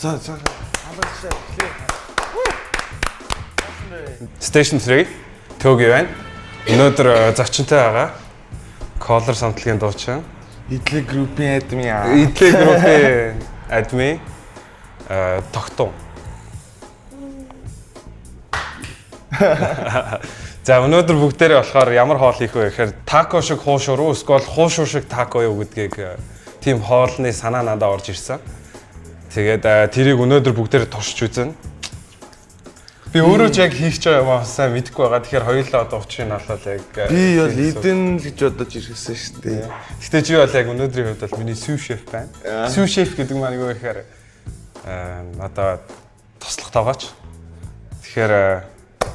За. Station 3 Төөг байна. Өнөөдөр зочинтой байгаа. Color самтлагын дуучин. Идлэг группийн админ яа. Идлэг группийн админ тогтун. За өнөөдөр бүгдээрээ болохоор ямар хоол хийх вэ гэхээр тако шиг хуушур уу эсвэл хуушур шиг тако юу гэдгийг тийм хоолны санаа надад орж ирсэн. Тэгээд тэрийг өнөөдөр бүгдээрээ туршиж үзнэ. Би өөрөө ч яг хийх ч юм сайн мэдэхгүй байгаа. Тэгэхээр хоёулаа одоо учрыг алхал яг би бол эдэн л гэж бодож ирсэн шүү дээ. Гэтэ чи бол яг өнөөдрийн хувьд бол миний сүү шеф байна. Сүү шеф гэдэг маань юу гэхээр одоо туслах тоогооч. Тэгэхээр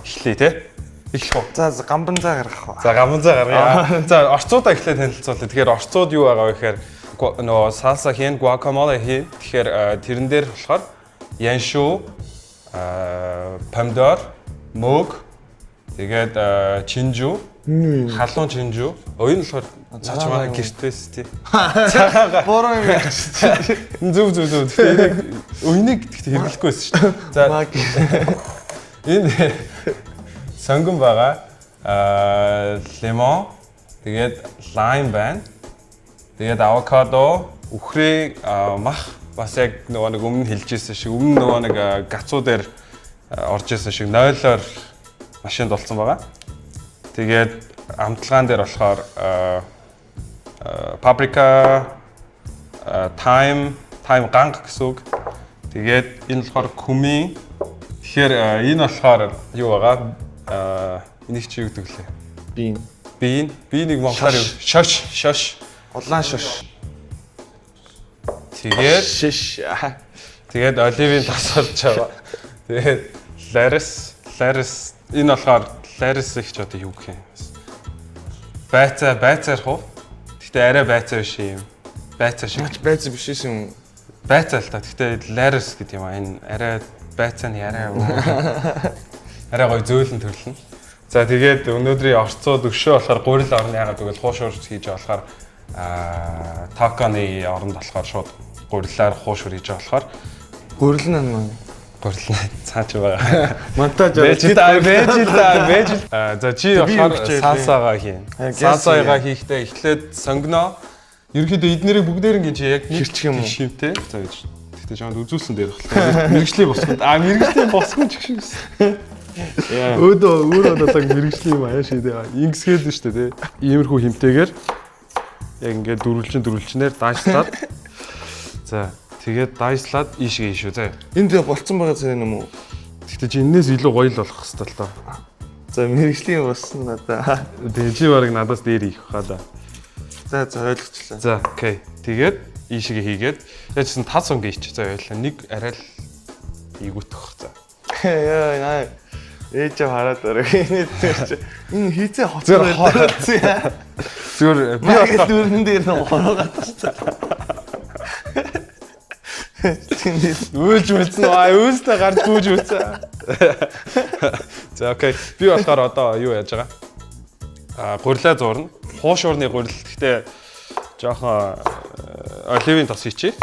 эхлэе те. Эхлэх уу. За гамбанзаа гаргах уу. За гамбанзаа гаргая. За орцуудаа эхлээд танилцуулъя. Тэгэхээр орцууд юу байгаа вэ гэхээр нөгөө салса хийн, guacamole хийн. Тэгэхээр тэрэн дээр болохоор яншуу, помидор, мөг, тэгээд чинжүү, халуун чинжүү. Оюун болохоор цаач маань гэртээс тий. Бороо юм яа. Зүг. Тэгэхээр өйнийг гэхдээ хэрэглэхгүй байсан шүү дээ. За энэ сонгон байгаа. Лимон, тэгээд лайм байна. Тэгээд авокадо, үхрийн мах бас яг нөгөө нэг өмнө хэлжсэн шиг өмнө нөгөө нэг гацуу дээр орж исэн шиг 0-оор машинд болсон байгаа. Тэгээд амтлагаан дээр болохоор паприка, тайм ганг гэсэн үг. Тэгээд энэ болохоор кумин. Тэгэхээр энэ болохоор юу байгаа? Энийг чи юу гэдэг лээ? Биенийг монголоор шош. Улаан шош. Тэгээд оливын тасалж байгаа. Тэгээд ларис энэ болохоор ларис их ч одоо юу гэх юм. Байцаар хуу. Гэхдээ арай байцаа биш юм. Байцаа шиг. Байцаа биш юм. Байцаа л та. Гэхдээ ларис гэдэг юм аа. Энэ арай байцааны арай гоё зөөлөн төрлөн. За тэгээд өнөөдрийн орцууд өшөө болохоор гурил орны яагаад гэвэл хуушур хийж болохоор таконы оронд болохоор шууд гурилаар хуушур хийж болохоор гурил нь цаач байгаа. Монтаж вэж. За чи болохоор сасагаа хийн. Сасагаа хийхдээ эхлээд сонгоно. Ерөнхийдөө эднэрийг бүгдээрээ чи яг нэг шимтэй. За гэж. Тэгтээ чамд үзүүлсэн дээр багтал. Мэргэжлийн босгонд. Мэргэжлийн босгонд ч гэх юм. Өөрөө мэргэжлийн юм аяа шийдээ. Ингэсгээд нь шүү дээ, тий. Иймэрхүү хэмтэйгээр яг ингээд дөрвөлжнээр дайслаад. За, тэгээд дайслаад ийшээ ийшүү заа. Энд болцсон байгаа зэрэг юм уу? Тэгтээ чи энэс илүү гоё л болох хэвээр л тоо. За, мэргэжлийн болсон надаа. Тэгээ чи барыг надаас дээр хийх хаа да. За, ойлгочлаа. За, окей. Тэгээд ийшээ хийгээд яажсан 5 сум гээч. За, ойлаа. Нэг арай л ийгүтэх. За. Яа, ээж хараад орох. Энэ хийцээ хоцроо байдаг. Зүгээр би болохоор дөрөн дээр нэг хороогаад байна. Үүж мэдсэн өөстө гард гүйж үтсэн. За окей. Би болохоор одоо юу яаж байгаа? Гурилаа зурна. Хууш уурны гурил. Гэхдээ жоохон оливын тос хийчихье.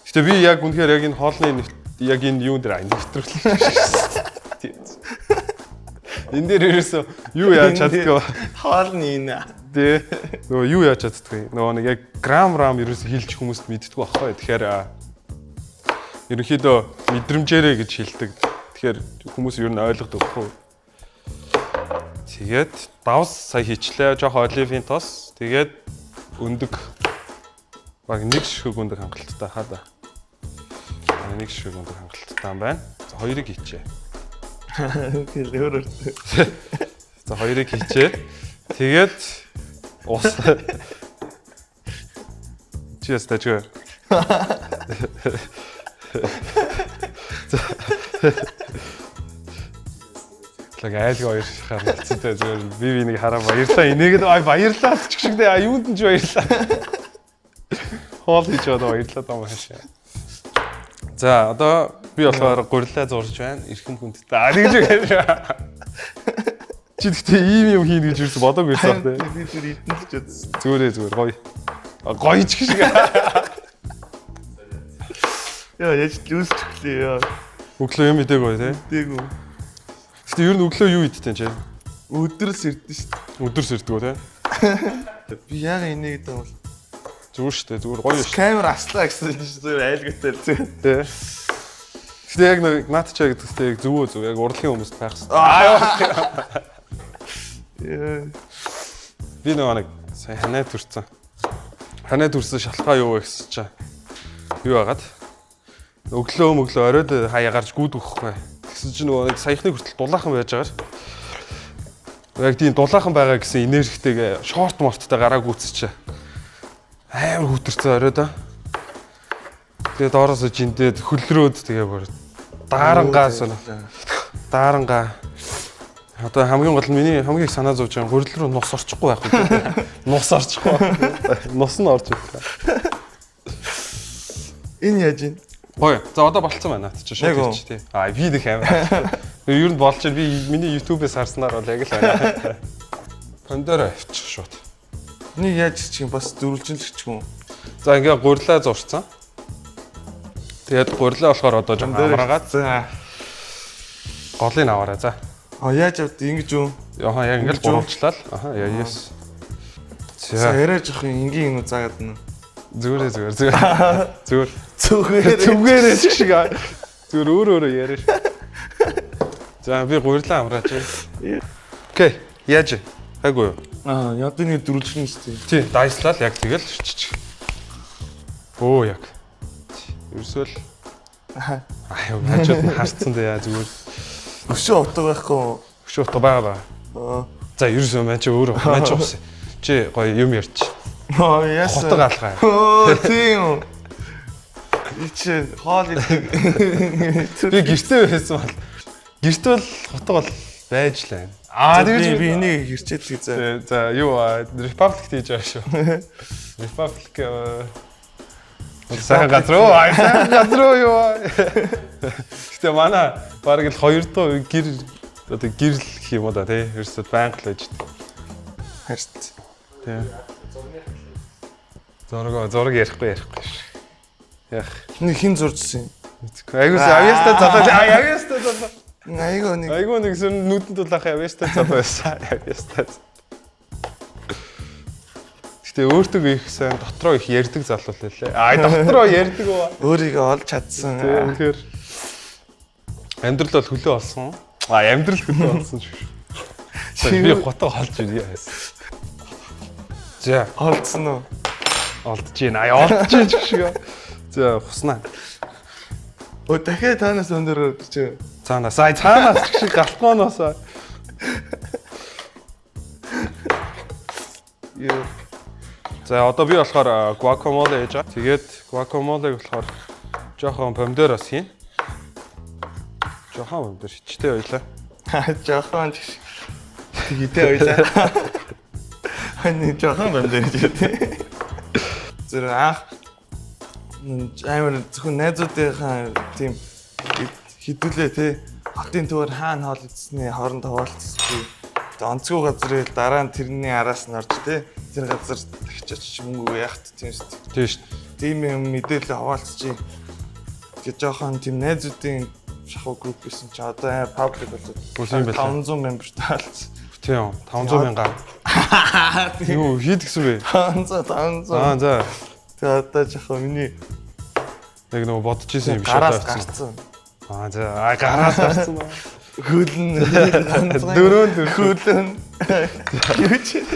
Гэхдээ би яг үнэхээр яг энэ хоолны яг энэ юун дээр нэвтрүүлж байна. Энэ дээр ерөөсөө юу яаж чаддгүй. Хоолны энэ. Тэ. Нөгөө юу яаж чаддгүй. Нөгөө нэг яг грам ерөөсөө хилж хүмүүст мэддэггүй байхгүй. Тэгэхээр ерөнхийдөө мэдрэмжээрээ гэж хэлдэг. Тэгэхээр хүмүүс ер нь ойлгодог байхгүй. Тэгээд давс сая хийчлээ. Жохон оливын тос. Тэгээд өндөг. Баг нэг ширхэг өндөг хангалттай хаа да. Нэг ширхэг өндөг хангалттай юм байна. За хоёрыг хийчээ. Өөр. За хоёрыг хийчээ. Тэгээд ус. Чиэс тачгаа. Лаг айлгаа хоёр харилцаатай зүгээр би нэг хараа баярлаа. Энийгэд баярлаа ч гэх шигдээ юунд нь ч баярлаа. Хоол хийж одоо баярлаа даа хаашаа. За одоо би болохоор гурилаа зурж байна. Эрхэм хүндтэй. Тэгж үгээр. Чи гэхдээ ийм юм хийнэ гэж юусэн бодоогүй байсан байна. Би зүр эдэн ч үзсэн. Зүгээр гоё. Гоё ч гэх шиг. Яа яаж л үүсчихлээ яа. Өглөө юм идэггүй тий. Дээгүү. Гэтэ ер нь өглөө юу идтэн чи? Өдрөөс ирдэ шүү Өдөр сэрдгүү тий. дээ. Би яг энийг гэдэг юм бол Зүгээр шүү дээ. Зүгээр гоё шүү. камер аслаа гэсэн чинь зүгээр айлгаатай л зү. Тий. Гэтэ яг нэг наад чи яг гэхдээ яг зөвөө зөв яг урлагийн хүмүүст байх хэрэгтэй. Яа. Би нэг сая ханаа төрсөн. Ханаа төрсөн шалтгаан юу вэ гэсэн чинь юу байгаад өглөө оройд хаяа гарч гүйд өгөхгүй. Тэгсэн чинь нэг саяхны хүртэл дулаахан байж байгаа ш. Яг тийм дулаахан байгаа гэсэн энергитэйгээ шорт морттой гараа гүйцчихэ. Амар хүүтэрсэн оройд. Тэгээд доороос жиндээд хөлрөөд тэгээ бүр даарангаа одоо хамгийн гол нь миний хамгийн их санаа зовж байгаа гурил руу нус орчихгүй байх үү. Нус орчихгүй. Нус нь орж ирлээ. Энэ яаж юм? Гоё. За одоо болцсон байна наад чи шууд хийчих тий. Би нэг амар. Ер нь болж би миний YouTube-ээс харснаар бол яг л байна. Кондор авчих шууд. Энийг яаж хийчих юм бас дөрвөлжинлэгч юм. За ингээ гурилаа зурцсан. Тэгээд гурилаа болохоор одоо жоохон амраагаад За. голыг аваарай за. Яаж авд ингэж юу? Яха яг ингээл гуравчлаа л. Yes. За яриа жоох энгийн юм заагаад нь. Зүгээр. Зүгээрээ шиг. Зүгээр өөрөө яриа. За би гурилаа амраач. Окей. Яаж? Хайгуу. Ядын нэг дөрвөлжин шүү дээ. Тий, дайслал яг тэгэл шиччих. Оо яг. Ерөөсөө л хажууд нь харцсан дээ зүгээр. Өшөө утга байхгүй. Өшөө утга байгаа. За ерөөсөө маань чи өөрөө маань ч ус. Чи гоё юм ярьч. Яс. Утга алхаа. Тийм. Ичээ хоол идэг. Би гэртээ байсан бол гэрт бол утга бол байж л байна. Тэгээд би энийг хэрчээд за. За юу Republic хийж байгаа шүү. Republic сайн газар юу. Гэтэ манай бараг л 2 дахь гэр одоо гэрэл гэх юм уу да тий. Ерөөсөд байнга л байж. Харт. Тий. Зураг ярихгүй ш. Яах. Нэг хин зуржсэн юм. Айгуус авьяастай залуу. Айгуу нэг сүн нүдэнд тулах авьяастай залуу байсан. Авьяастай. Гэтэ өөртөө их сайн дотроо их ярьдаг залуу л лээ. Дотроо ярьдаг уу? Өөрийгөө олж чадсан. Тэгэхээр амьдрал бол хөлөө олсон. Амьдрал хөлөө олсон шүү. Би хотоо холж ирээ. За, олдсон уу? олдож байна. Олдож гэж шиг. За, хуснаа. Дахиад танаас өндөр чи. Цаанаас шиг галтгооноос. Яа. За одоо би болохоор guacamole хийж байгаа. Тэгээд guacamole болохоор жоохон помидороос хийн. Жоохон помидор хичтэй ойлаа. Жоохон тэгтэй ойлаа. Хань жоохон помидор хийдэг. Зэрэг амар зөвхөн найзуудынхаа тийм хідүүлээ те. Хотын төвөр хаана хоол идснээ хооронд хуваалцсгүй. Онцгой газрыг дараа нь тэрний араас нь орж те. Тэр газар очиж мөнгө яахт тийм шүү дээ. Тийм шүү. Тийм юм мэдээлэл хаваалцчих. Гэж жоохон тийм найзуудын шахуу групп гэсэн чи одоо паблик болоод 500 мембертэй болсон. Тийм 500 мянга. Юу хийд гэсэн бэ? 500. За. Тэгээ одоо жоохон миний яг нөгөө бодож исэн юм шиг гарсан. За гараас гарсан. Хөлн дөрөв хөлн. Юу ч.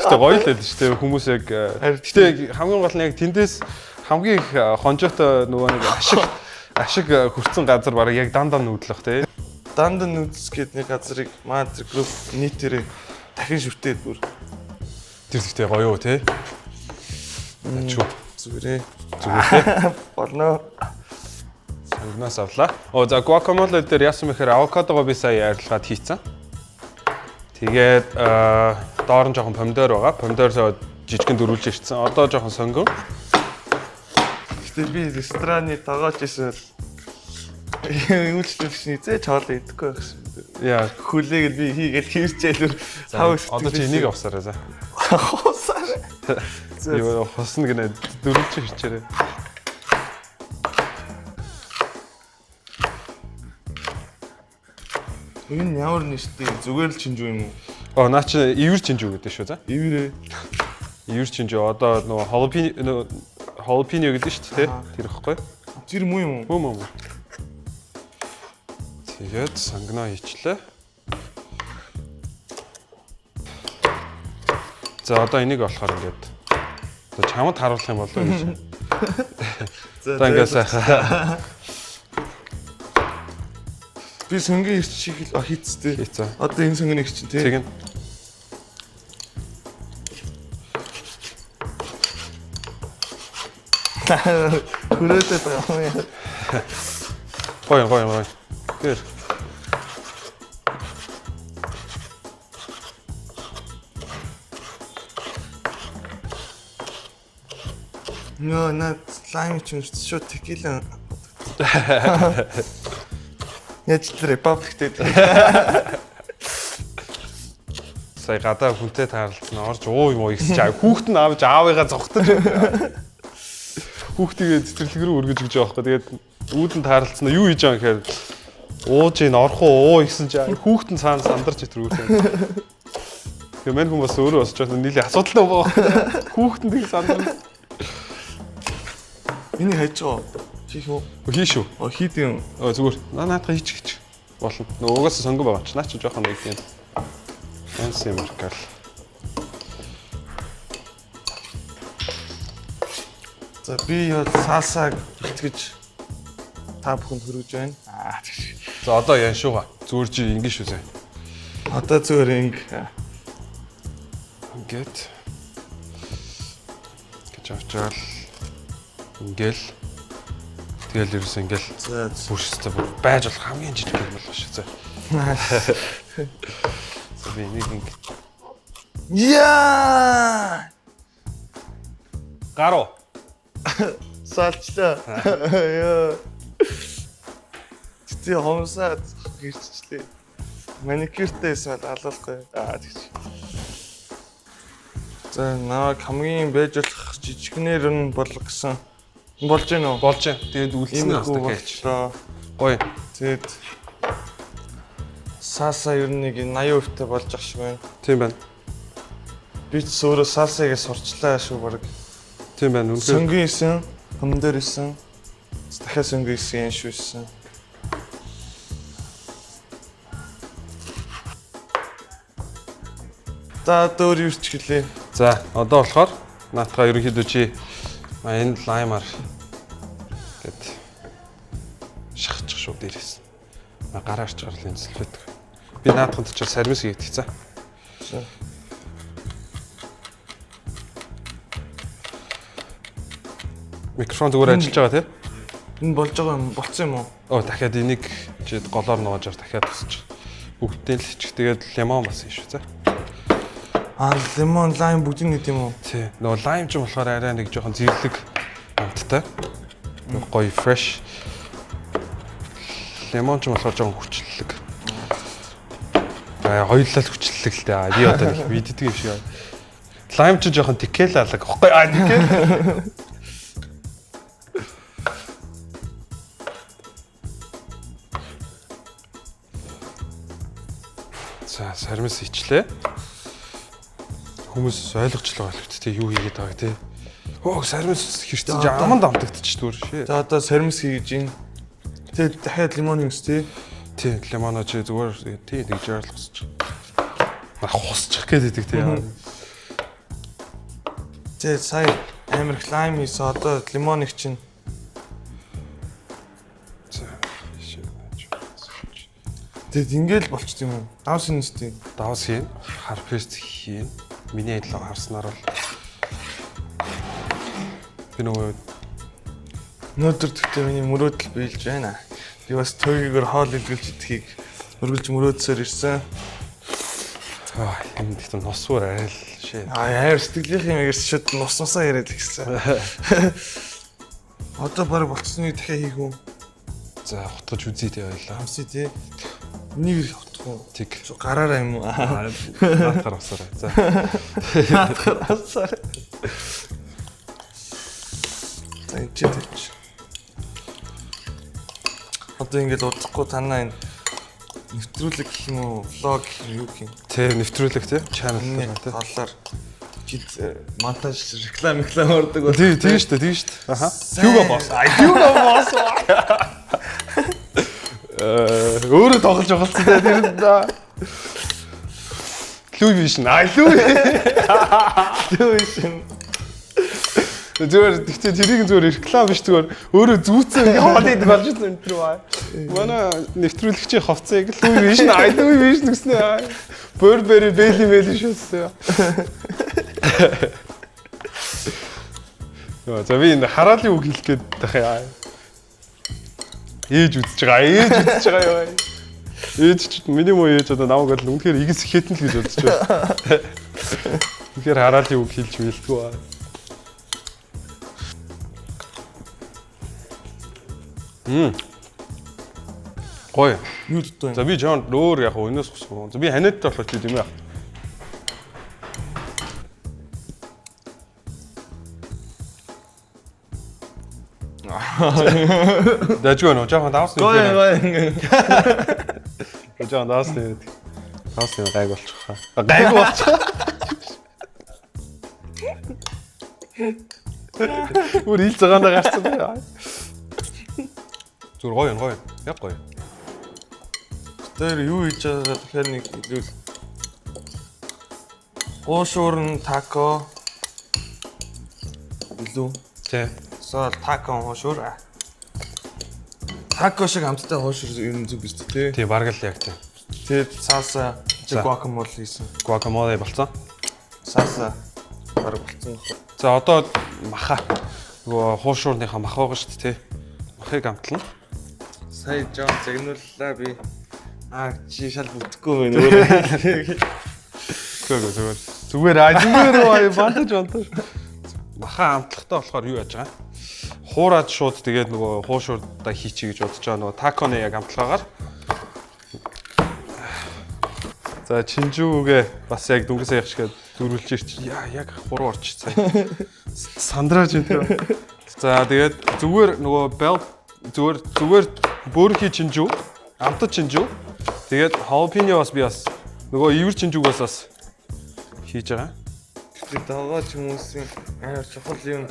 Гэтэ гоё л л шүү дээ хүмүүс яг. Гэтэ хамгийн гол нь яг тэндээс хамгийн их хонжоотой нөгөө нэг ашиг хүрсэн газар бараг яг дандаа нүүдлэх тий. Дандаа нүүдс гэдэг нэг газрыг маа групп нийтээрээ дахин шүтээд бүр. Тэр ихтэй гоё юу тий. Чүү. Зүгээрээ. Болно. Сангнаас авлаа. За guacamole дээр яасан мэхээр авокадогоо би сая арилгаад хийцэн. Тэгээд доор нь жоохон помидор байгаа. Помидор жижигэн дөрвөлж ирсэн. Одоо жоохон сонгон. Гэтэ би рестораны тоогооч исэн үйлчлэгчний зээч хоол идэхгүй байх шин. Яа, хүлээг би хийгээл хийрчээлэр одоо чи энийг авсараа за. Авсараа. Юу хосно гэнэ дөрвөлж хичээрээ. Энэ ямар нэштэй зүгээр л чинжүү юм уу? Наа чи ивэр чинжүү гэдэг шүү за. Ивэрээ. Ивэр чинжүү одоо нөгөө халапиньо гэдэг шүү дээ. Тэр ихгүй. Тэр муу юм уу? Мөн. Тэгээд сангнаа хийчлээ. За одоо энийг болохоор ингээд одоо чамд харуулах юм болов уу гэж. За ингээд сайхан. Би сөнгөн ирч шиг л хийцтэй. Хийцээ. Одоо энэ сөнгөний ирч чинь тий. Тэгин. Хүрээтэй байгаа. Гоё. Гэр. Нөө наа слайм ч юмш шууд текила. Яаж ч репабликтэй. Сая гадаа хүнтэй таарлцсан орж юм ихсэж хүүхэд нь авч аавыгаа зогтож. Хүүхдийгээ цэцэрлэг рүү өргөж өгч байгаа байхгүй. Тэгээд үүдэн таарлцсан юу хийж байгаа гэхээр ууж ийн орох уу ихсэн чи хүүхэд нь цаана сандарч итэр үүсэн. Тэгээд мань хүмүүс өөрөө бас жоохон нийлээ асуудалтай байгаа. Хүүхэд нь тийг сандар. Миний хайж байгаа. Чих үү? Хийш үү? Хийд юм. Зүгээр. Наадах хийчих болно. Угаасаа сонгон байгаа ч наа чи жоохон нэг юм. Fancy маркал. За би яа саасаг итгэж та бүхэнд хүргэж байна. За одоо яа шууга. Зүгээр чи ингэ шүү зэ. Одоо зүгээр Ингээд. Гэж авчаал. Ингээл. Тэгэл ерөөс ингээл. за Бүрштэй бүр байж болох хамгийн жижиг юм болох шүү зэ. Би нэг ингэ. яа Гаруу. салчлаа. Яа. Тэ хомсаад гэрчлээ. Маникюртэй эсвэл алуулахгүй. Тэгж. За намайг хамгийн байж болох жижигнэр нь болгосон. Болж гэнэ үү? Болж байна. Тэгээд үлдсэн хастаг гэж. Гоё. Тэгэд саса ер нь нэг 80% та болж ах шиг байна. Тийм байна. Би ч өөрөө сасагээ сурчлаа шүү баг. Тийм байна. Үнэхээр Сөнгөн исэн, хөмдөр исэн. Дахиад сөнгөн исэн шүү исэн. За дөр юуч гэлээ. За одоо болохоор наатаха ерөнхийдөө чи энэ лаймаар гэд шахчих шүү дээрээс. Гараарч гарлын сэлфэт. Би наатахад ч сармис хийдэг за. Микрофон зүгээр ажиллаж байгаа тийм? Энэ болж байгаа юм болцсон юм уу? Дахиад энийг чи голоор нуужаар дахиад тусч. Бүгдийн л чих тэгээд лимон бас юм шүү за. Лимон, лайм бүгдийг нэг юм уу? Тий. Нөгөө лайм ч болохоор арай нэг жоохон зэрлэг амттай. Гоё fresh. Лимон ч болохоор жоохон хүчлэлэг. Хоёулаа л хүчлэлэг л дээ. Би одоо нэг мэддэг юм шиг. Лайм ч жоохон текелалаг. Баггүй текел. За, сармис ичлээ. Хүмүүс ойлгочлоо те юу хийгээд байгааг те. Сармис хэрцэн аманд амтагдчих түр шээ. За одоо сармис хийж ин. Тэгээд дахиад лимон юмс тий. Тий, лимоно чи зүгээр тий нэг жаал хусчих. Хусчих гэдэг тий. Тэгээд сая амар лайм хийсэн одоо лимоныг чинь. Тэгээд ингээл болчт юм уу? Давс инстэй. Давс хийн, харпест хийн. Миний адилхан харснаар бол би нөгөө өнөөдөр тэгтээ миний мөрөөдөл биелж байна. Би бас тойгоор хоол илгүүлж идхийг өргөлж мөрөөдсөөр ирсэн. энэ дэхтэн носвор арай л шээ. Яар сэтгэлийнх юм ярьж шууд нусаа яриад л гэсэн. Одоо баг болцсныг дахиад хийх үү? За хутгаж үзье тий байлаа. Хамсаа тий. Нэг их хутгах уу? Тэг. Гараараа юм уу? Наатахаар усаарай. За. Наатахаар усаарай. За энэ ч тавьчих. Одоо ингээд удахгүй танаа энэ нэвтрүүлэг гэх юм уу, влог гэх юм юу гэх юм. Тэ нэвтрүүлэг тий. Channel Нэг тий. голоор монтаж реклам ордог бол. Тийм шүү дээ, тийм шүү дээ. Аха. Hugo Boss. Hugo Boss. Өөрөө тоглож байгаа ч тийм да. Louis Vuitton. Louis Vuitton. Зүгээр тэгтээ тэрийг зүгээр реклам биш зүгээр өөрөө зүүцэн ингээ хоолойд болж байгаа юм тэр баа. Манай нэвтрүүлэгчийн ховцыг Louis Vuitton гэснээр Burberry Bailey шүүсэн. За би энэ хараалын үг хэлэх гээд тахаа. Ээж үзэж байгаа яа. Ээж ч миний муу ээж одоо намайг л үнэхээр игс хэтэн л гэж бодож байна. Тэгэхээр хараалын үг хэлж мэлдэггүй баа. Гоё. Юу дутуу юм. За би Жон өөр яг өнөөс гусгүй. За би ханиадтай болох тийм ээ. Дажгүй нөө жоохон давсан. Гоё. Жоохон давсан. Давсан гайг болчих хаа. Гайг болчих. Үр ил цагаанаа гарцсан бай. Зүр гоё. Яг гоё. Тэр юу хийж байгаа тэгэхээр нэг хэлвэл хоошуурн тако илүү Тэ. сол тако хоошуур. Тако шиг амттай хоошуур ер нь зүг биз дээ. Тий, бараг л яг тий. Тэгээд саса guacamole хийсэн. Guacamole болцсон. Саса бараг болцсон. За одоо маха. Нөгөө хуушуурныхаа мах байгаа шүү дээ тий. Махыг амтлана. Сая жоо загнууллаа би. Чи шал бүтэхгүй байна өөрөө. Зүгээр бантаж. Маха амтлахтаа болохоор юу яаж байгаа? Хуураад шууд тэгээд нөгөө хуушуурдаа хийчихье гэж бодож байгаа нөгөө таконы яг амтлагаар. За чинжүүгээ бас яг дүнгийн саях шигээ дөрвөлж ирч. Яг хуруу орч цаа. Сандрааж энэ. За тэгээд зүгээр нөгөө bell зүгээр бөөрхий чинжүү, амтад чинжүү. Тэгээд jalapeno бас би бас нөгөө ивэр чинжүүгээс бас хийж байгаа. Тэгээд дагаа ч хүмүүсийн амар чухал юм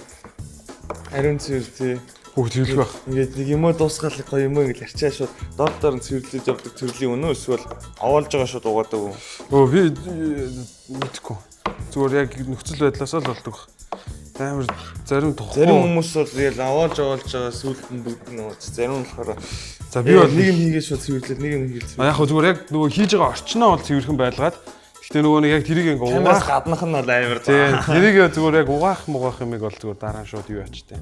ариун цэвэр тий. Хүүхд хэлэх байх. Ингээд нэг юм дуусгаал гоё юм ингээд арчаа шууд доор нь цэвэрлэж явдаг төрлийн өнөө эсвэл овоолж байгаа шууд угаадаг уу? Би мэдгүй. Зүгээр яг нөхцөл байдлаас л болдог. Амар зарим тухай. Зарим хүмүүс бол яг овоолж байгаа сүүлд нь бүгд нь ууц. Зарим нь болохоор За би бол нэг юм хийгээд шууд цэвэрлээд нэг юм хийгээл цэвэрлээ. яг хөө зүгээр яг нөгөө хийж байгаа орчноо бол цэвэрхэн байлгаад. Гэхдээ нөгөө нэг яг тэрийг ингээ Камераас угаах. гаднах нь бол амар Тийм. Тэрийг зүгээр яг угаах юмыг бол зүгээр дараа нь шууд юу ячтэй.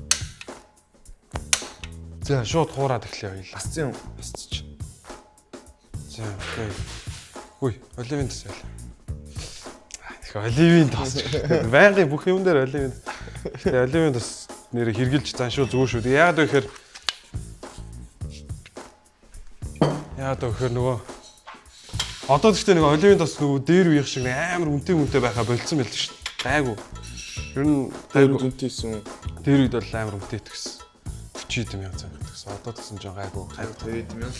За шууд хуураад эхлэе хоёлаа. Басцсан юм. Басчих. За окей. Үй, оливын тас байла. Их оливын тас. Байнгын бүх юм дээр оливын. Тэгээ оливын тас нэр хэрглэж заншуул зүгээр шүү. Яагаад вэ гэхээр нөгөө одоо гэхдээ нэг оливын тас нөгөө дээр үеих шиг амар үнэтэй байхаа болцсон байлээ шүү. Гайгүй. Ер нь Тэр үнэтэйсэн. дээр үед бол амар үнэтэй гэсэн. 40 мянган цанг гэсэн. Одоо тэгсэн чинь гайгүй. 50 юм.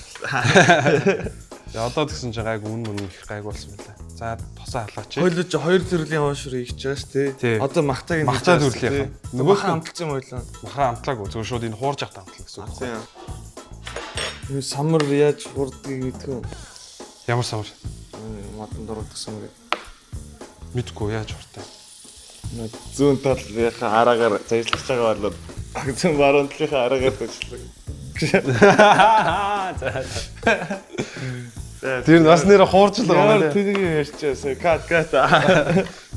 За одоо тэгсэн чинь гайгүй үн их гайгүй болсон байлаа. За тосоо халаач. Хойлоо чи хоёр төрлийн хоошур хийж байгаа шүү Тий. дээ. Одоо махтаг нь Махтаа төрлийн. Нөгөө хамталсан юм байлаа. Маха амтлаагүй. Зөв шууд энэ хуурж ахт амтлаа гэсэн үг. Тийм. Юу самар яаж хурдгийг мэдгүй. Ямар самар? Матан дуруудах самар. Мэдгүй яаж хуртай. Зүүн талынхаа араагаар зайлшиж байгаа бол зүүн баруун талынхаа араагаар зайлшлаг. Тэр нас нэрэ хуурж л байгаа юм. Тэнийг ярьчихсан. Кат.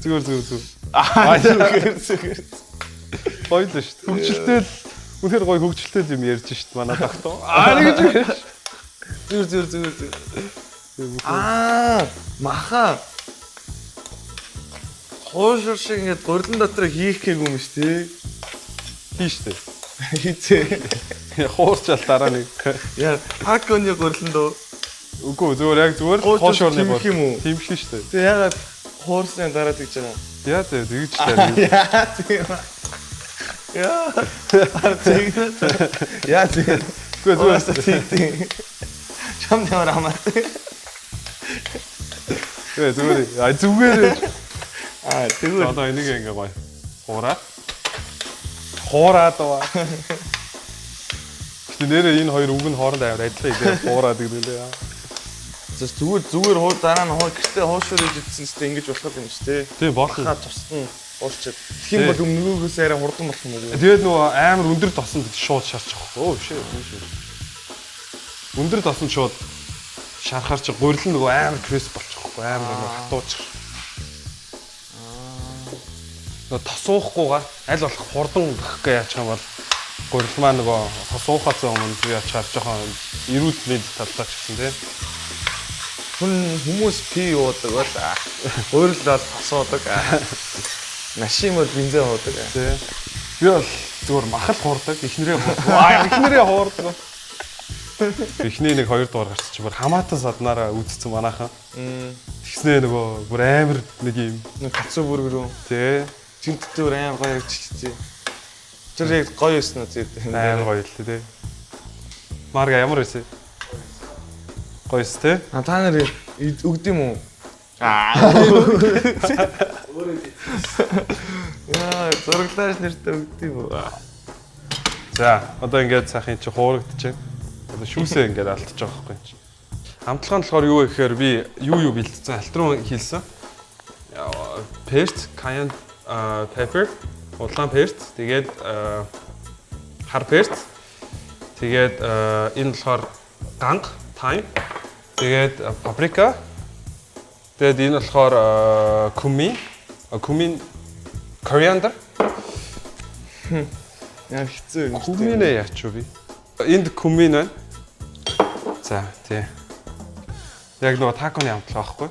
Зүгээр. Зүгээр. Хоёул шүү дээ. Хөгжилтэй л үнэхээр гоё хөгжилтэй юм ярьж шүү дээ манай доктор. Нэг гэж. Зүгээр. Маха. Хоошур шиг ингээд гурлан дотор хийх гээгүй юм шүү дээ. Тийш дээ. Хийцээ. Хуурчаал дараа нэг. Яа, хаконы гурлан дөө. Үгүй зүгээр хоошуурны гол. Тимшиг шүү дээ. Тэг ягаад хуурсны дараа тэгж байгаа. Яа тэгж таа. Яа тийм. Яа. Яа тийм. Зүгээр Тийм. Чам ямар хамаа. зүгээр. А зүгээр. Тэгвэл Одоо энийг ингээ гоё. Хуураад баа. Гэтэ нэрээ энэ хоёр үг нь хооронд амар адилхан идэ хуураад гэдэг нэ. зүгээр хуу дараа нь хуу гэртээ хуушур хийж идсэн ч ингэж болох юм шүү дээ. Тийм болно. Хаа тусна уурчаад. Тэгэх юм бол нөгөөгөөс арай хурдан болох юм уу? Тэгээд нөгөө амар өндөр тосон шууд шарчих واخ. Оо шээ. Өндөр тосон шууд шарахаар чи гурил нь нөгөө амар кресп болчихгүй амар нөгөө хатуучих. Нөгөө тосуухгүйгээр аль болох хурдан гэх гэж яачих юм бол гурил маань нөгөө тосуухаас өмнө би ачаар жоохон эрүүл мэнд талдаа ч гэсэн тийм. Хүмүүс пи уудаг бол өөр л бол тосуудаг. Машин бол бензин уудаг. Тийм. Би бол зүгээр махал хуурдаг, эхнэрээ хуурдаг. Эхнэрээ хуурдаг. Эхний нэг 2 дугаар гарч чи бүр хамаатан саднараа үдцсэн манайхан. Тэгснээ нөгөө бүр амар нэг юм. Нэг кацуу бүргэрөө. Тий. Тэнттэй бүр амар гоё явчихчихжээ. Тэр яг гоё юусэн үү тийм. Амар гоё л тий. Марга ямар байсан? Гоё с тий. А та нар өгд юм уу? Яа, зураглаж нэртэ өгд юм уу? За, одоо ингээд сайхан чи хуурагдчихэв. Одоо шүүсээ ингээд алдчих жоох байхгүй чи. Хамтлагаан болохоор юу гэхээр би юу бэлдсэн альтрон хийлсэн. Paste, cayenne pepper, улаан paste, тэгээд хар paste. Тэгээд энэ болохоор ганг, thyme. Тэгээд paprika. Тэгээд энэ болохоор cumin, coriander. Яа хэцүү юм. Cumin яач вэ би? Энд cumin байна. За, тий. Яг нөгөө таконы хамтлага байхгүй.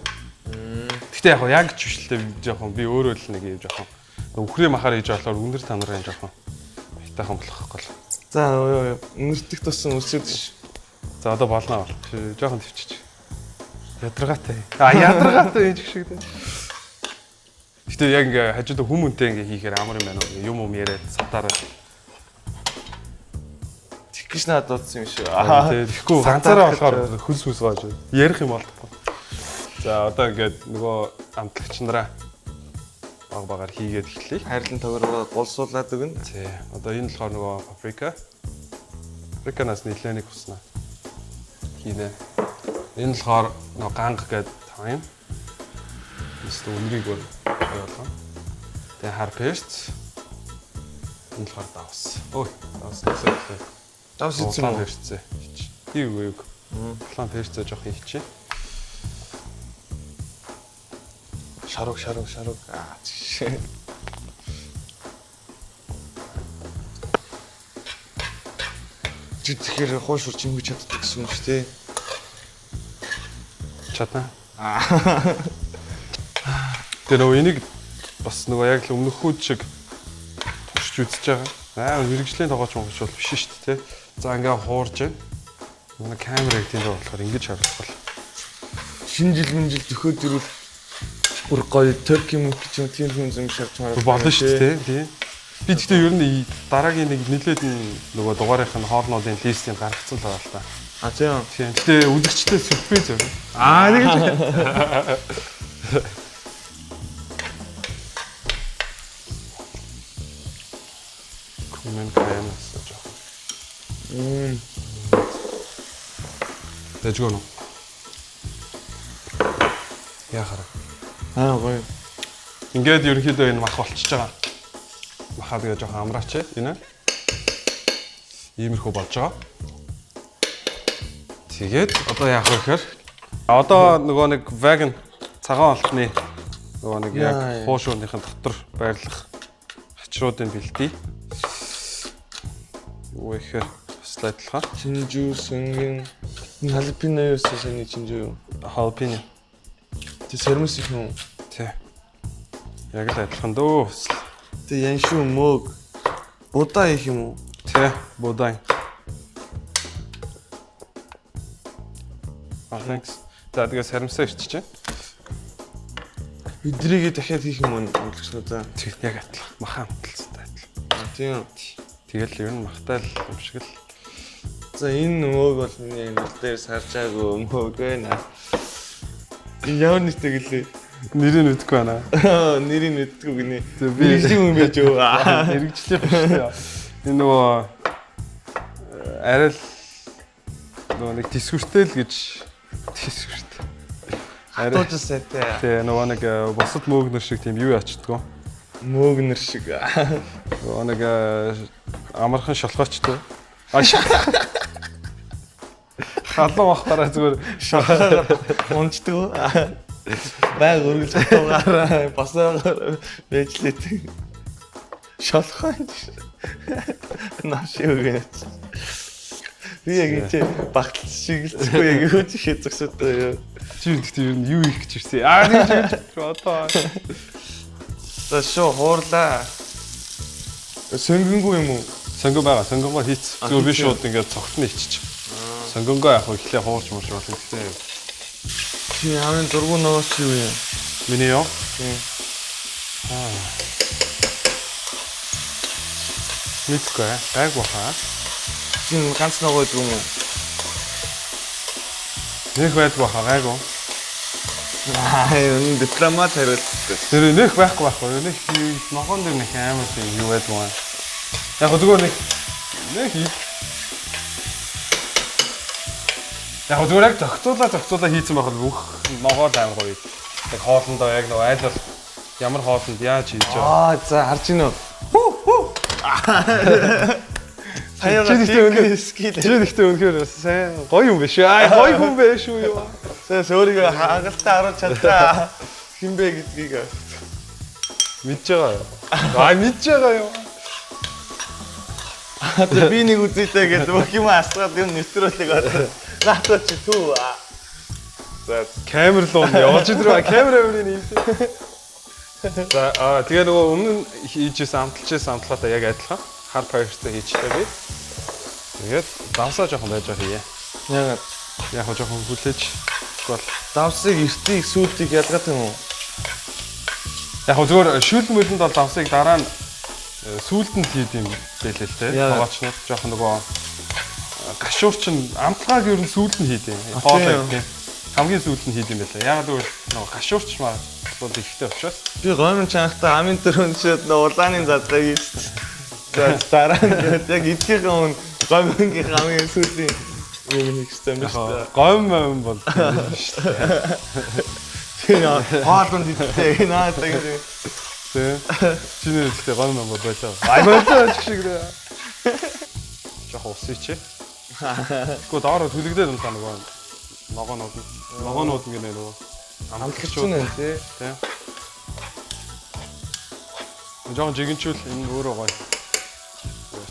Гэхдээ яг ч биш л дээ жоохон би өөрөө л нэг юм жоохон өхрөө махаар хийж болохоор өндөр танараа жоохон хитайхан болох байхгүй л. За өнөртөх тусан өсөд ш. За одоо болно бол. Жоохон төвчиж. Ядаргаатай. Ядаргаатай энэ шиг дээ. Гэтэ яг ингээ хажууд хүмүүнтэй ингээ хийхээр амар юм байна уу? Юм яриад сатаараа. Тэгэж надад дуудсан юм шүү. Тэгэхгүй ганцаараа болохоор хөлс хүс гоож ярих юм болтгоо. За одоо ингээд нөгөө амтлагч нараа багаар хийгээд эхлэе. Хайрлан төгрөгөө гулсуулаад өгнө. Тий. Одоо энэ болохоор нөгөө паприка. Паприканаас нэлээник хуснаа. Хийнэ. Энэ болохоор нөгөө ганг гэдэг тайм. Эсвэл өнрийг бол ойлгоо. Тэгээ хар пест. Энэ болохоор давс. Ой, давс гэсэн. Давс хийсэн юм уу? Пестээ. Юу. План пестээ жоох хийчихье. Шаруу. Жишээ. Тэгэхээр хуушур чимгэж чаддаг гэсэн юм шүү дээ. Чадна. Тэр нөгөө энийг бас нөгөө яг л өмнөхүүд шиг туршиж үзэж байгаа. Мэргэжлийн тоглооч юм бол биш шүү дээ. За ингээ хуурж байна. Манай камерыг тийм доо болохоор ингэж харах бол. Шинэ жил зөхөөд ирвэл бүр гоё Turkey мөнгө ч юм тийм хүн зам шарч мараад болно шүү дээ. Тийм. Би гэхдээ ер нь дараагийн нэг нэлээд нөгөө дугаарынх нь хоолнуудын листийг гаргацсан л байгаа л та. А тийм. Тийм. Гэтэ үзэгчтэй сюрприз юм. Нэг л. Комент кайнас жоо. Тэжгоно. Яхара. Гоё. Ингээд ерөнхийдөө энэ мах болчихж байгаа. Махаа тэгээ жоохон амраач энэ. Иймэрхүү болж байгаа. Тэгээд одоо яах вэ гэхээр одоо нөгөө нэг веган цагаан олтны нөгөө нэг яг хуушуурныхын дотор байрлах хачруудыг бэлдээ. Юу ихээр слайдлахаа. Чинжүү сэнгийн халпино юу сэний чинжүү. Халпино. Тэ сэрмэс их юм. Тэ. Яг л адилхан дөө. Тэ яншуу мөг. Будаа их юм уу? Тэ, будай. Thanks. За тэгээ сарамсаа ирчихэ. Өдрийгээ дахиад хийх юм уу? Монголчуудаа. Тэг яг адилхан. Махан амталцтай адилхан. Тийм. Тэгэл ер нь махтай л юм шиг л. За энэ мөөг бол миний нэр дээр саржаагүй мөөг байна. Энэ ямар нэртэй гэлээ? Нэрийг мэдэхгүй байна. Нэрийг мэддэггүй гинэ. Би Мэргэжлийн хүн байж юу? мэрэгжлийн юм шүү дээ. Энэ нөгөө арай л нөгөө нэг тисгүртэй л гэж тисгүртэй. Хатуужс сайтай. Тэгээ нөгөө нэг босод мөөгнөр шиг тийм юу ячдгоо. Мөөгнөр шиг. Нөгөө нэг амархан шалгаачдаг. Халуун бахтараа зүгээр Шахаар унцдаг. Байг өргөж татуугаар босоогоор бэжлээд. Шалхаа. Наш юу гэнэ. Би яг энэ багтал шигэлцэхгүй яг юу ч хэзэгсэдтэй юу. чи гэхдээ ер нь юу их гэж ирсэн. Нэг одоо За шоо хуурлаа. Сонгонгүй юм уу? сонгон байгаа. Сонгонгоо хийц. Зүгээр би шууд ингээд цогтны иччих. Сонгонгоо яг ихлэ хуурч мурч болно гэхдээ. Чи хамгийн дургуун ногоос юу юм? Миний юу? Тийм. Мэдгүй байг баха. Чи ганц ногоо юм уу? Нэг байг баха гайгүй. Энэ дипломат хариулт. Тэр нэг байхгүй. Нэг ногоон дээр нэг амар тийм юу байдаг юм. Яг зүгээр нэг хий. Яг зүгээр яг зохицуулаа хийсэн байх бол бүх ногоо амар гоё. Яг хоолндоо яг нэг айл бол ямар хоолнд яаж хийж байгаа. За харж гинөө. Таяа скил. Чи нэгтэй үнэхээр сайн гоё юм биш үү? Гоё хүн биш үү юу? Сэс өөрийгөө хангалттай харуулж чадлаа. Хинбэ гэдгийг Мэдж байгаа юу? Мэдж байгаа юу? би нэг үзээтэй гэдэг бүх юм асгаад юм нэвтрүүлэг байна. Наатаа чи түү. За камер руу явж идрээ камерын юм. За тэгээ нөгөө өмнө хийжсэн амтлахаатай яг адилхан. Hard fire-тэй хийчихлээ би. Тэгээд давсаа жоохон байж байгаа хийе. Яг жоохон хүлээж бол Давсыг эртийг сүүлтийг ялгаад юм уу? яг зүгээр шүлэн мөлөнд бол давсыг дараа нь сүүлдэнд хийд юм байлээ л те. Тоогоочнууд жоохон нөгөө гашуурч нь амтлагааг ер нь сүүлдэнд хийд юм. Хоолой гэх юм. Хамгийн сүүлдэнд хийд юм байлаа. Яг л нөгөө гашуурч маа бол ихтэй учраас. Би гомн чанахтаа амын төрөнд шид улааны заддаг юм. За дараа нь яг эдгийнхэн өмнө гомнгийн хамгийн сүүлийн юм хийсэн юм байна. Гом бол шүү дээ. Хоолнд идэх наадаг юм. Тэ. Чиний ихтэй гом бол байлаа. Болоо шиг нэ. Жохоо усыч. Гэхдээ доороо төлөгдөөд энэ нөгөө ногоонууд ингэ нөгөө амтлагчуд тий. Тэ. Жоон жигэнчүүл энэ өөрөө гоё.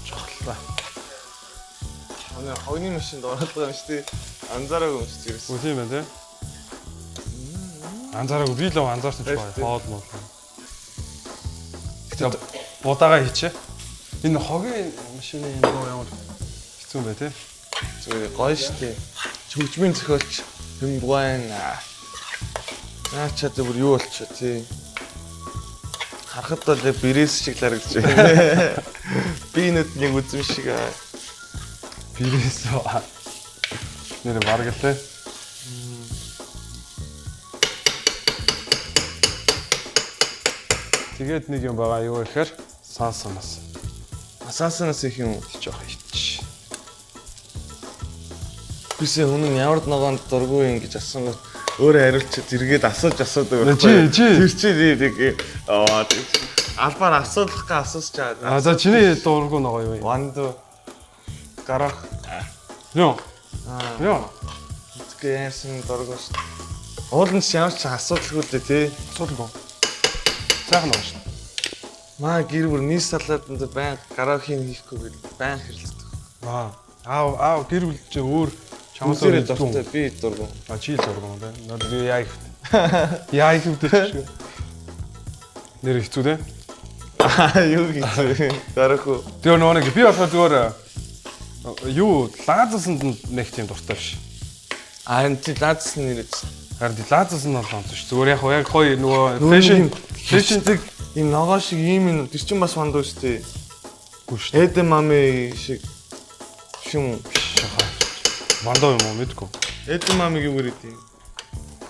Чоглоо. Манай хогны машинд ороод байгаа юм шүү дээ. Анзаараагүй юм шүү дээ. Үгүй юм байна тий. Анзаараагүй би л анзаарсан ч гоё. Хоол мол. За буудаага хийчээ. Энэ хогийн машины нөгөө ямар хэцүү бай тий. Зүгээр гоё шүү дээ. Хөгжмийн зохиолч юм байна. Наачаа зөв юу болчих тий. Харахад бол яг бэрээс шиг л харагдаж байна. Би нүд нэг үзм шиг аа. Бэрээс нэр бараг л тий. Тэгээд нэг юм байгаа юу гэхээр саасанаас. Асаасанаас их юм жоох ич. Бисээ өмнө ямар ногоонд дургүй юм гэж асуусан гот өөрөө хариулчихад эргээд асууж асуудаг. Чи тэр чи нэг албаар асуулах асууж чаад. За чиний дургүй ногоо юу вэ? Ванду гарах. Йоо. Йоо. Тэгээс дургүй шүү. Уулын ч ямар ч асуудалгүй дээ тий. Асуудалгүй. Сайхан ногоо шүү. Маа гэр бүр нийс салаатанд байн караоке хийхгүй гэж байн хэрэлдэх. Аа гэр бүл чи өөр чамаас өөр дуртай би дургүй. Чи л дургүй юм байна. Наад би яа их. Яа их үүдэж. Нэр хэцүү дээ. Юу гэж дарахгүй. Тэр нэг би болохоор зүгээр юу лаазсанд нэг тийм дуртай биш. Харин чи лаазсан нэрэж. Харин лаазс нь бол онцсон ш. Зүгээр яг хоёр нөгөө фэшн фэшн зэг ийм ногоо шиг ийм энэ тэр чин бас мандуу шүү дээ. Мэдгүй шүү дээ. Эдэн мами шиг юм. Мандаа юм уу мэдгүй. Эдэн мамиг юу гэдэг юм?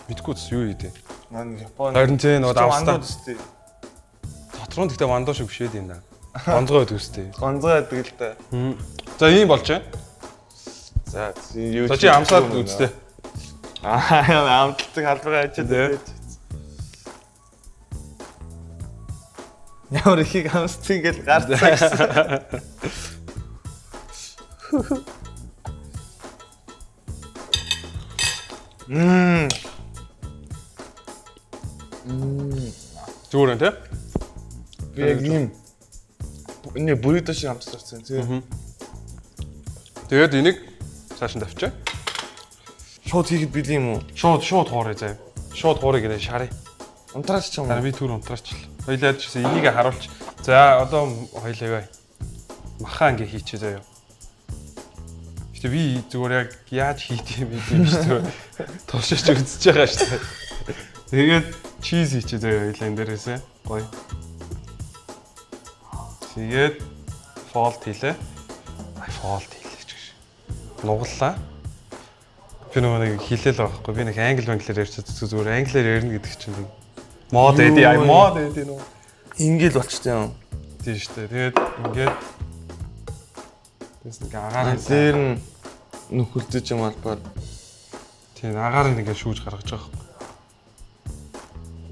Мэдгүй ч юу гэдэг. Манай Японы. Харин тийм нөгөө давстаа. Австаа. Дотор нь гэхдээ мандаа шиг бишээд юм даа. Гонцгой байдаг үстэй. Гонцгой байдаг л да. За ийм болж байна. За юу За чи амсаад үзтээ. Амтлагдаг халбага ачаад. Ямар ихийг амсц ингээл гарцаа гэсэн. Зүгээр энэ. Би яг юм. Энэ бүрийдо шиг амсарсан тий. Тэгээд энийг цааш нь тавьчаа. Шууд хийхэд бил юм уу? Шууд хуурай заяа. Шууд хуурай гэнэ шарыг. Унтраач ч юм Харин уу? би түр унтраачлаа. Хоёлаа яжсэн энийг харуулж. За одоо хоёлаа махаа ингээ хийчихээ заяа. Гэтэ би зүгээр яг яаж хийх юм шүү дээ. Тушаач үзэж байгаа шүү дээ. Тэгээд чиз хийчихээ заяа хоёлаа энэ дээрээсээ. Гоё. Тэгээд фолт хийлээ. Фолт хийлээ ч гэж. Нугаллаа. Би нэг хэлээл байгаа байхгүй. Би нэг англиар ярьж зүгээр англиар ярина гэдэг чинь нэг мод эдий нөө. Ингээл болчтой юм. Тийм шүү дээ. Тэгээд ингээд тэс нэг агаараа Дээр нь нөхөлдөж юм албаар. тийм агаарыг ингээд шүүж гаргаж байгаа байхгүй.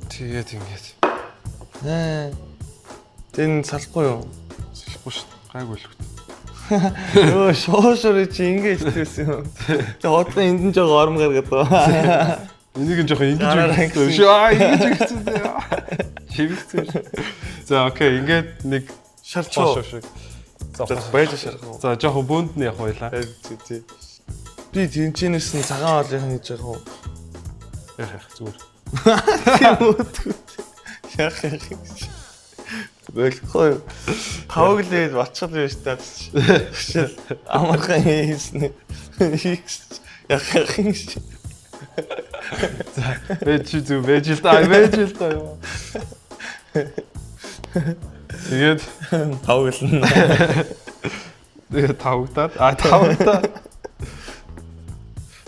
Тэгээд ингээд. Тэн салахгүй юу? Салахгүй шүү дээ. Гайгүй л хөт. Өө шуушроо чи ингэж хэлсэн юм. Тэ хотлоо энд нь жоо орм гаргаад байгаа. Энийг нь жоохон ингэж өгсөн шүү. Ингэж өгсөн дээ. Чивсэн. За окей, ингээд нэг Шарчоо. За байж шарах. За жоохон бөөнд нь явах байлаа. Тий. Би тэнчнээс нь цагаан хоолыг хийж байгаа уу? Яах зүгээр. Тийм үү. Яах юм. Болохгүй. Тавг л байж бачгал байж таа. Амархан хийсэн. Яах юм. За байж зү байж л та юу. Тэгээд тавглна. тэгээд тавгадаад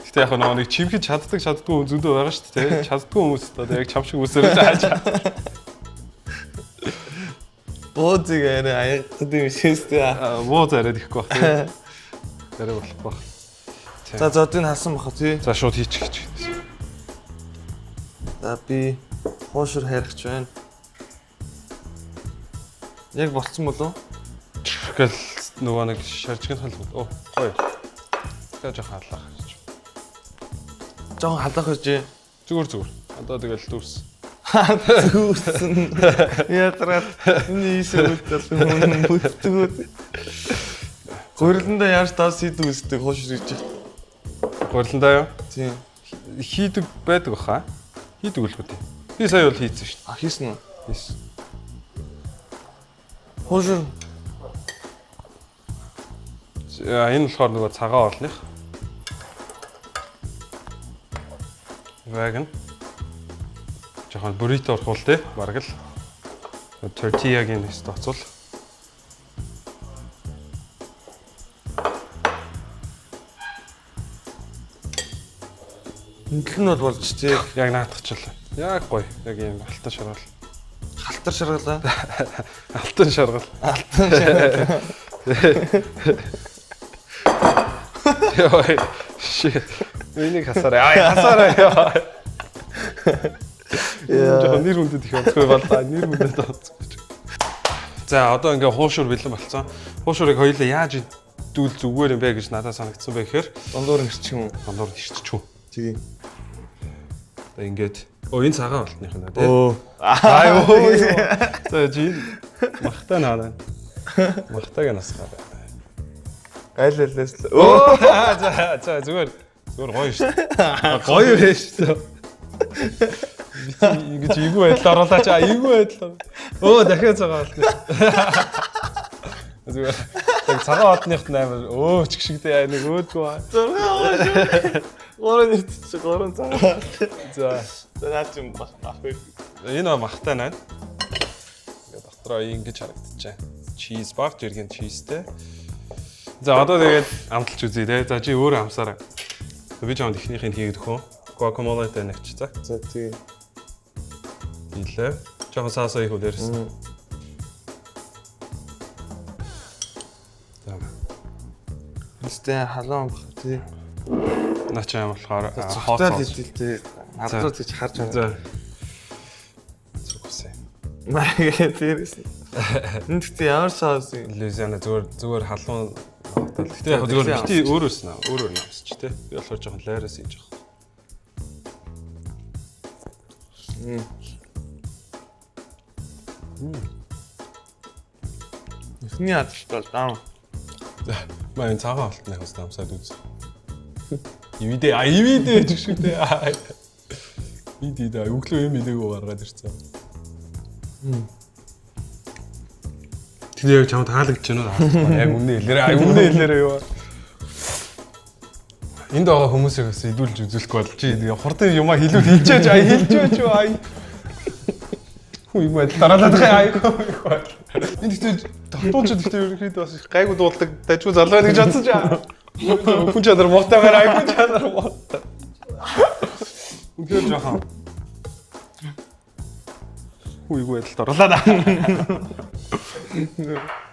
Гэтэ яг нэг чимхэд чаддгүй зөндөө байгаа шүү дээ. Чаддгүй хүмүүс одоо яг чам шиг үсэрэж хааж. Бөөзиг арай аягаад юм шээстэй. Бөөз арай ихгүй баг. Арай болохгүй баг. За зодыг халсан баха тий. За шууд хийчих. За би хоошор хайрч байна. Яг болцсон болов? Тэгэл нөгөө нэг шаржгийн салбар. Оо гоё. Тэгээ жоохон халаах гэж. Жохон халаах гэж. Зүгээр. Одоо тэгэл дүүрс. Зүгсэн. Ятраад энэ ийсээ үлдэл. Гуриланда яаж тас хийдэг үстэй хоошор хийж. Гуриландаа юу? Тийм. Хийдэг байдаг баха. Хийдэг үлгүй дээ. Би сая бол хийсэн шүү А хийсэн үү? дээ. Хийсэн. Хоошор. Энэ болохоор нөгөө цагаан олных. Вагон. Жохон буррито орхуул те бараг л. Tortilla-гийн нэст оцвол. Хинтл нь бол болж тий. Яг наатахчлаа. Яг гоё. Яг юм алтан шаргал. Халтар шаргалаа. Алтан шаргал. Яа. Shit. Энийг хасаарай. Яа, нэр хүндэд их онцгой боллаа. Нэр хүндэд онцгой. За, одоо ингээ хуушур бэлэн болцсон. Хуушурыг хоёулаа яаж дүүл зүгээр юм бэ гэж надад санагдсан бэ гэхээр Дондуур нэрчих юм уу? дондор нэрччихв. Тийм. Одоо ингээд энэ цагаан болтных нь тий. Өө. За жин махтаа наа. Махтааг насгаа. Айллээс л. Оо. За зүгээр гоё шүү дээ. Гоё байж шүү. Ингэж ийгүү байдал оруулаач. Ийгүү байдал. Оо дахиад цагаан болтны. Зүгээр. Яг цагаан болтных амар өөч гişгдээ нэг өөдгөө. 3 нийтч 3 цагаан. За. Наад юм баг. Энэ махтаа наа. Ингээд дотроо ингэж харагдчихжээ. cheese баг жиргэн cheeseтэй. За одоо тэгээд амталж үзье те. За чи өөрөө амсаарай. Би чамд ихнийхийг хийгээд өгөө. Guacamole-тэй нэгч за. За тий. Илээ. Жохон саасаа их үлээрсэн. За. Өстэй халуун баг тий. Наач аим болохоор Хоцол хэлтэй. Надруу гэж харж байна. За. Зүгсээ. Маяг тэрээс. Энд гэхдээ ямар соус юм? Лузиана зүгээр халуун хотол. Гэтэ яг зүгээр бити өөрөөс наа. Өөрөөр намсч те. Би болохоор жоохон лайраас хийж байгаа. Эхний адилтай даа. Маа энэ цагаан алтны хос намсаад үз. Ивидээ гэж шүү дээ. Иди да өглөө юм идээгөө гаргаад ирсэн. Тэгээ яг чамд таалагдж байна уу? Яг үнэ хэлээрээ юу. Энд байгаа хүмүүсийг бас идүүлж үзүүлэхгүй бол чи хурдан юмаа хэлүүл хэлчихэж хэлчихэж ай. Хүү юм байл дараалаад байгаа. Энд ихтэй тогтоолчд ихтэй ерөнхийдөө бас гайгүй дуулдаг дажгүй залуу гэж бодсон ч аа. Хүн чадар мохтойгоор айгүй чадар мохтой. Үнээр жоохон. Хүү юу байдалд орлоо да.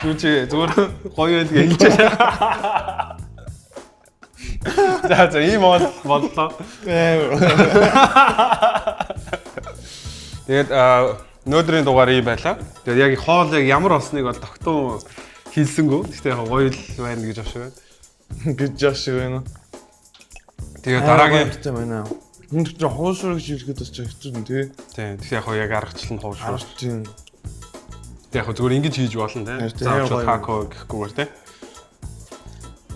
Зүгээр гоё л хэлчихэж. За ийм бодлоо. Тэгээд өнөөдрийн дугаар ийм байлаа. Тэгээд яг хоол яг ямар болсныг бол тогтун хэлсэнгүү. Гэхдээ яг гоё л байна гэж авшиг байна. Гэж яашиг байна. Тэгээд дараагийн амттай байна. Энд ч хуушур гэж хэлэхэд бас хэцүү нь тий. Тийм. Тэгэхээр яг яг аргачлал нь хуушур. Тийм. Тэгээд яг зүгээр ингэж хийж болно тий. Заавал тако гэхгүйгээр тий.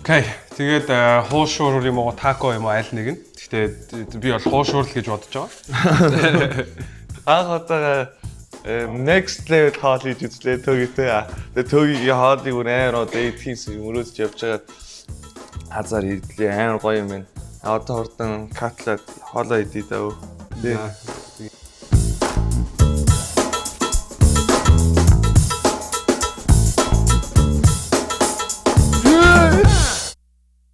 Окей. Тэгээд хуушур юм уу тако юм уу аль нэг нь. Гэхдээ би бол хуушур л гэж бодож байгаа. Анх удаа next level хоол хийж үзлээ төгөөтэй. Тэгээ төгөөгийн хоолыг бүр амар одоо эдхийс мөрөөдж явж байгаа хазар хийлээ амар гоё юм байна. Одоо хурдан катлаад хоолоо идээ даа. Тий.